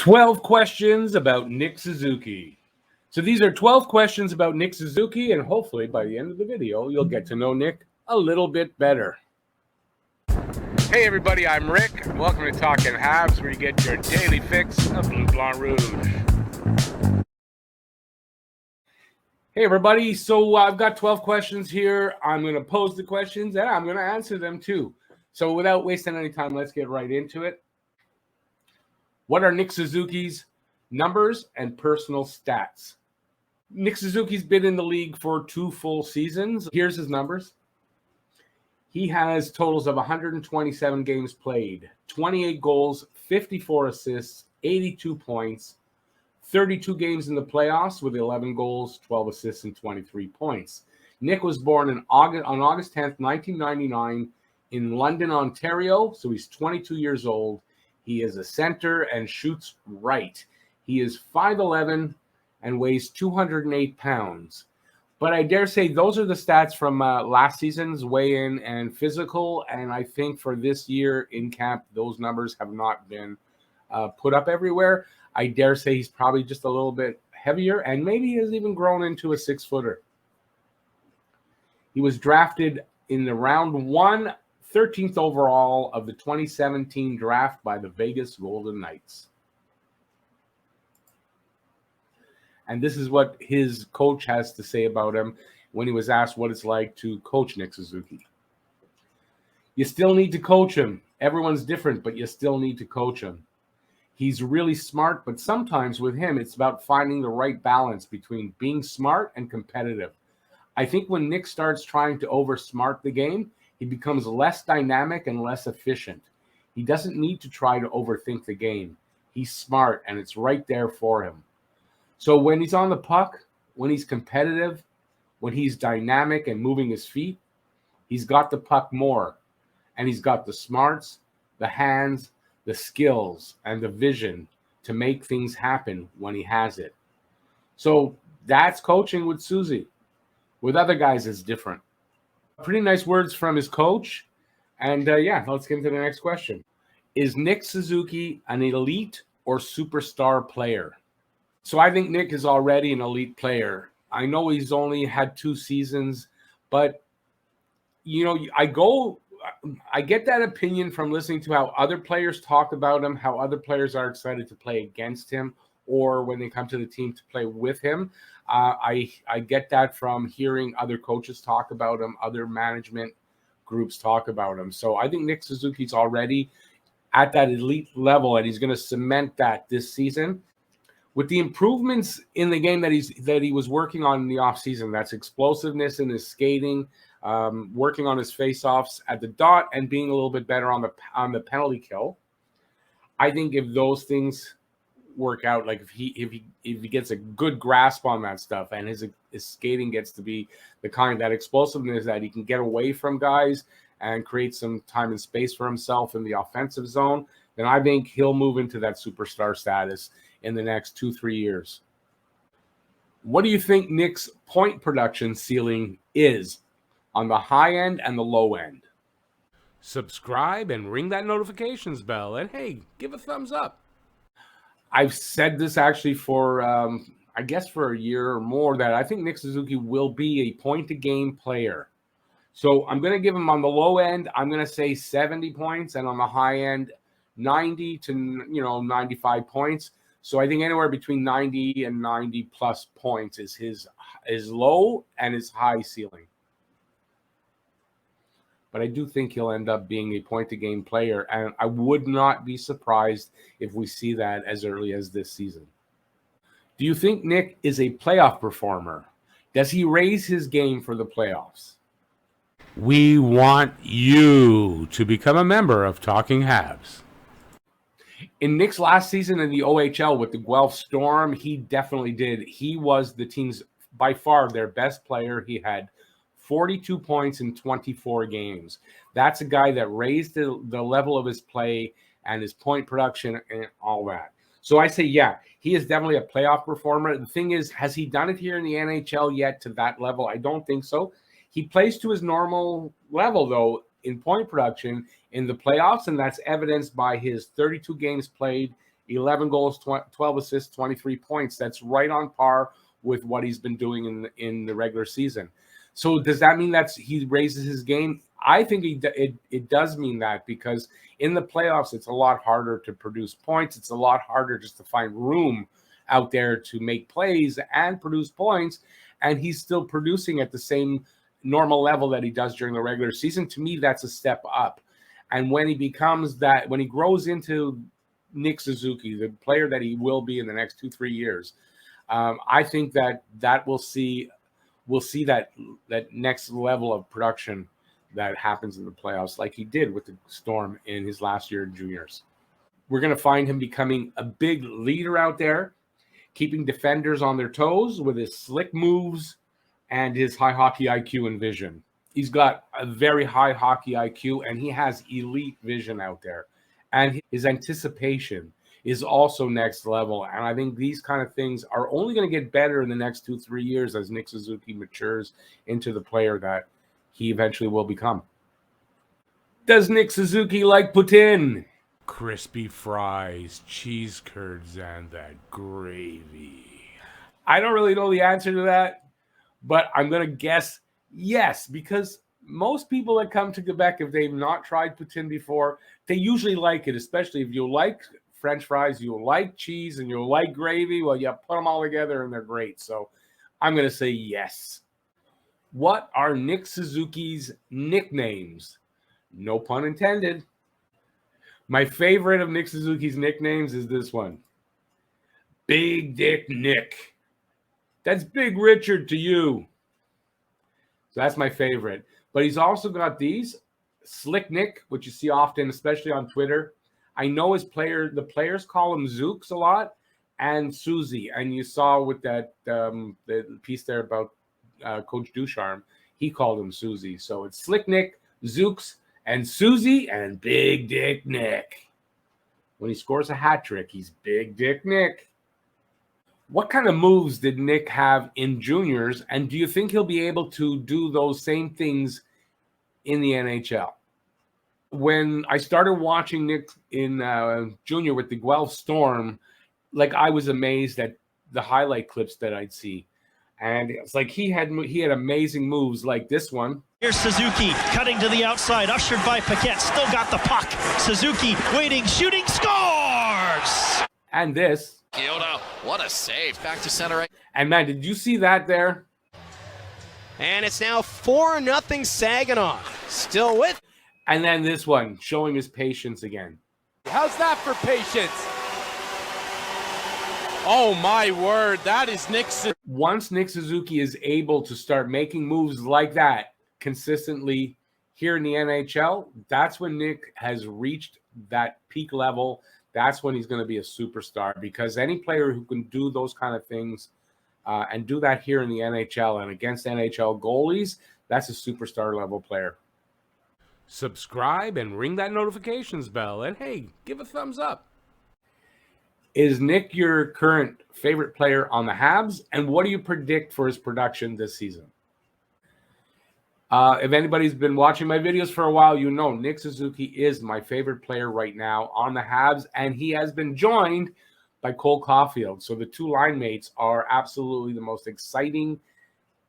12 questions about Nick Suzuki. So these are 12 questions about Nick Suzuki, and hopefully by the end of the video, you'll get to know Nick a little bit better. Hey everybody, I'm Rick. Welcome to Talking Habs, where you get your daily fix of Blue Blanc Rouge. Hey everybody, so I've got 12 questions here. I'm going to pose the questions and I'm going to answer them too. So without wasting any time, let's get right into it. What are Nick Suzuki's numbers and personal stats? Nick Suzuki's been in the league for 2 full seasons. Here's his numbers. He has totals of 127 games played, 28 goals, 54 assists, 82 points, 32 games in the playoffs with 11 goals, 12 assists, and 23 points. Nick was born on August 10th, 1999 in London, Ontario, so he's 22 years old. He is a center and shoots right. He is 5'11" and weighs 208 pounds. But I dare say those are the stats from last season's weigh-in and physical, and I think for this year in camp, those numbers have not been put up everywhere. I dare say he's probably just a little bit heavier, and maybe he has even grown into a 6-footer. He was drafted in the round 1, 13th overall of the 2017 draft by the Vegas Golden Knights. And this is what his coach has to say about him when he was asked what it's like to coach Nick Suzuki. You still need to coach him. Everyone's different, but you still need to coach him. He's really smart, but sometimes with him, it's about finding the right balance between being smart and competitive. I think when Nick starts trying to oversmart the game, he becomes less dynamic and less efficient. He doesn't need to try to overthink the game. He's smart, and it's right there for him. So when he's on the puck, when he's competitive, when he's dynamic and moving his feet, he's got the puck more. And he's got the smarts, the hands, the skills, and the vision to make things happen when he has it. So that's coaching with Suzy. With other guys, it's different. Pretty nice words from his coach. And let's get into the next question. Is Nick Suzuki an elite or superstar player? So I think Nick is already an elite player. I know he's only had 2 seasons, but, I get that opinion from listening to how other players talk about him, how other players are excited to play against him, or when they come to the team to play with him. I get that from hearing other coaches talk about him, other management groups talk about him. So I think Nick Suzuki's already at that elite level, and he's going to cement that this season. With the improvements in the game that he was working on in the offseason, that's explosiveness in his skating, working on his faceoffs at the dot, and being a little bit better on the penalty kill. I think if those things work out, like if he gets a good grasp on that stuff, and his skating gets to be the kind, that explosiveness that he can get away from guys and create some time and space for himself in the offensive zone, then I think he'll move into that superstar status in the next 2-3 years. What do you think Nick's point production ceiling is on the high end and the low end? Subscribe and ring that notifications bell, and hey, give a thumbs up. I've said this actually for, for a year or more, that I think Nick Suzuki will be a point-a-game player. So I'm going to give him on the low end, I'm going to say 70 points, and on the high end, 90 to 95 points. So I think anywhere between 90 and 90 plus points is his low and his high ceiling. But I do think he'll end up being a point-a-game player, and I would not be surprised if we see that as early as this season. Do you think Nick is a playoff performer? Does he raise his game for the playoffs? We want you to become a member of Talking Habs. In Nick's last season in the OHL with the Guelph Storm, he definitely did. He was the team's, by far, their best player. He had 42 points in 24 games. That's a guy that raised the level of his play and his point production and all that. So I say, yeah, he is definitely a playoff performer. The thing is, has he done it here in the NHL yet to that level? I don't think so. He plays to his normal level, though, in point production in the playoffs, and that's evidenced by his 32 games played 11 goals, 12 assists, 23 points. That's right on par with what he's been doing in the regular season. So does that mean that he raises his game? I think it does mean that, because in the playoffs, it's a lot harder to produce points. It's a lot harder just to find room out there to make plays and produce points. And he's still producing at the same normal level that he does during the regular season. To me, that's a step up. And when he becomes that, when he grows into Nick Suzuki, the player that he will be in the next 2-3 years, I think that we'll see that next level of production that happens in the playoffs, like he did with the Storm in his last year in juniors. We're going to find him becoming a big leader out there, keeping defenders on their toes with his slick moves and his high hockey IQ and vision. He's got a very high hockey IQ, and he has elite vision out there. And his anticipation is also next level. And I think these kind of things are only going to get better in the next 2-3 years as Nick Suzuki matures into the player that he eventually will become. Does Nick Suzuki like poutine? Crispy fries, cheese curds, and that gravy. I don't really know the answer to that, but I'm going to guess yes, because most people that come to Quebec, if they've not tried poutine before, they usually like it, especially if you like French fries, you like cheese, and you like gravy. Well, you put them all together, and they're great. So I'm going to say yes. What are Nick Suzuki's nicknames? No pun intended. My favorite of Nick Suzuki's nicknames is this one. Big Dick Nick. That's Big Richard to you. So that's my favorite. But he's also got these. Slick Nick, which you see often, especially on Twitter. I know the players call him Zooks a lot, and Susie. And you saw with that the piece there about Coach Ducharme, he called him Susie. So it's Slick Nick, Zooks, and Susie, and Big Dick Nick. When he scores a hat trick, he's Big Dick Nick. What kind of moves did Nick have in juniors, and do you think he'll be able to do those same things in the NHL? When I started watching Nick in junior with the Guelph Storm, like, I was amazed at the highlight clips that I'd see. And it's like he had amazing moves like this one. Here's Suzuki cutting to the outside, ushered by Paquette. Still got the puck. Suzuki waiting, shooting, scores! And this. Yoda, what a save. Back to center right. And man, did you see that there? And it's now 4-0 Saginaw. Still with. And then this one, showing his patience again. How's that for patience? Oh my word, that is Nick Suzuki. Once Nick Suzuki is able to start making moves like that consistently here in the NHL, that's when Nick has reached that peak level. That's when he's going to be a superstar, because any player who can do those kind of things and do that here in the NHL and against NHL goalies, that's a superstar level player. Subscribe and ring that notifications bell. And hey, give a thumbs up. Is Nick your current favorite player on the Habs? And what do you predict for his production this season? If anybody's been watching my videos for a while, you know Nick Suzuki is my favorite player right now on the Habs. And he has been joined by Cole Caulfield. So the two line mates are absolutely the most exciting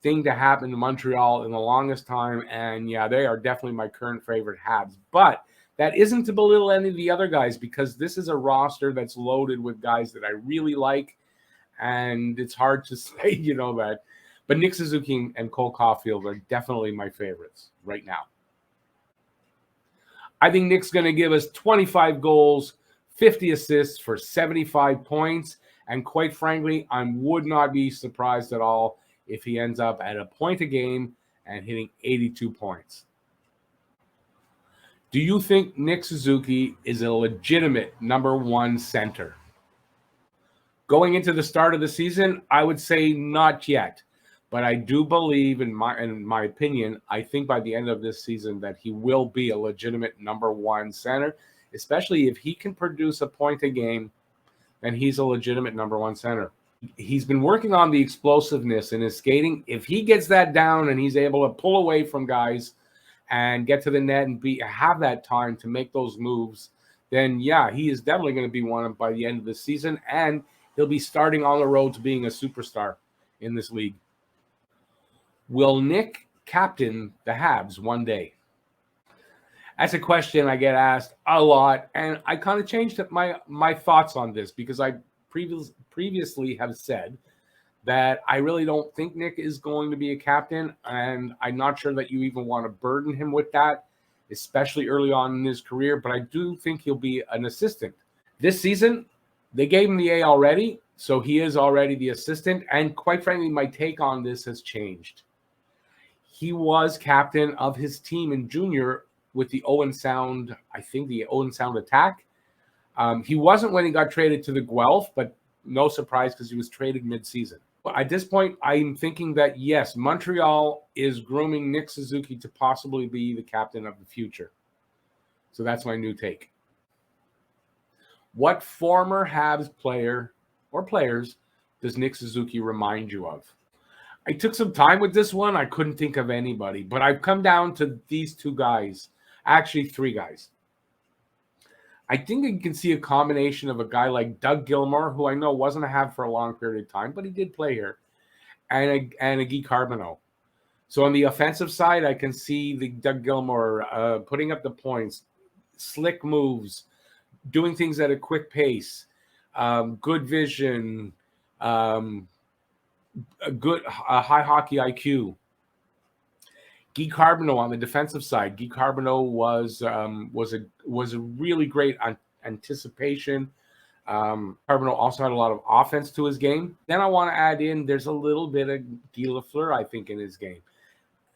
thing to happen to Montreal in the longest time. And yeah, they are definitely my current favorite Habs. But that isn't to belittle any of the other guys, because this is a roster that's loaded with guys that I really like. And it's hard to say, that. But Nick Suzuki and Cole Caulfield are definitely my favorites right now. I think Nick's going to give us 25 goals, 50 assists for 75 points. And quite frankly, I would not be surprised at all if he ends up at a point a game and hitting 82 points. Do you think Nick Suzuki is a legitimate number one center? Going into the start of the season, I would say not yet. But I do believe, in my opinion, I think by the end of this season that he will be a legitimate number one center, especially if he can produce a point a game, then he's a legitimate number one center. He's been working on the explosiveness in his skating. If he gets that down and he's able to pull away from guys and get to the net and have that time to make those moves, then yeah, he is definitely going to be one by the end of the season, and he'll be starting on the road to being a superstar in this league. Will Nick captain the Habs one day? That's a question I get asked a lot, and I kind of changed my thoughts on this because I previously have said that I really don't think Nick is going to be a captain, and I'm not sure that you even want to burden him with that, especially early on in his career, but I do think he'll be an assistant. This season, they gave him the A already, so he is already the assistant, and quite frankly, my take on this has changed. He was captain of his team in junior with the Owen Sound, I think the Owen Sound Attack. He wasn't when he got traded to the Guelph, but no surprise because he was traded mid-season. At this point, I'm thinking that, yes, Montreal is grooming Nick Suzuki to possibly be the captain of the future. So that's my new take. What former Habs player or players does Nick Suzuki remind you of? I took some time with this one. I couldn't think of anybody, but I've come down to these two guys. Actually, three guys. I think you can see a combination of a guy like Doug Gilmour, who I know wasn't a Hab for a long period of time, but he did play here, and a Guy Carbonneau. So on the offensive side, I can see the Doug Gilmour putting up the points, slick moves, doing things at a quick pace, good vision, a good high hockey IQ. Guy Carbonneau on the defensive side. Guy Carbonneau was a really great anticipation. Carbonneau also had a lot of offense to his game. Then I want to add in there's a little bit of Guy Lafleur, I think, in his game,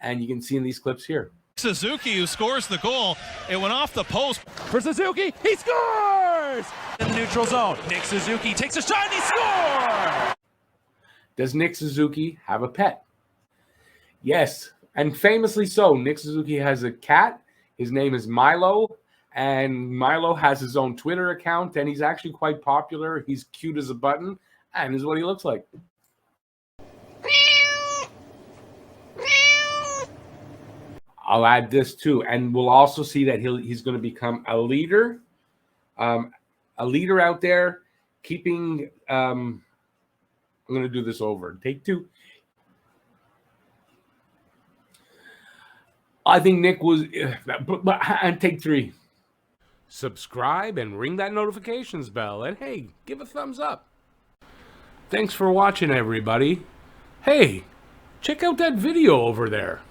and you can see in these clips here. Suzuki, who scores the goal. It went off the post. For Suzuki, he scores! In the neutral zone, Nick Suzuki takes a shot and he scores! Does Nick Suzuki have a pet? Yes, and famously so. Nick Suzuki has a cat. His name is Milo, and Milo has his own Twitter account, and he's actually quite popular. He's cute as a button, and this is what he looks like. I'll add this too, and we'll also see that he's going to become a leader out there, keeping. I'm going to do this over. Take two. I think Nick was, and take three. Subscribe and ring that notifications bell, and hey, give a thumbs up. Thanks for watching, everybody. Hey, check out that video over there.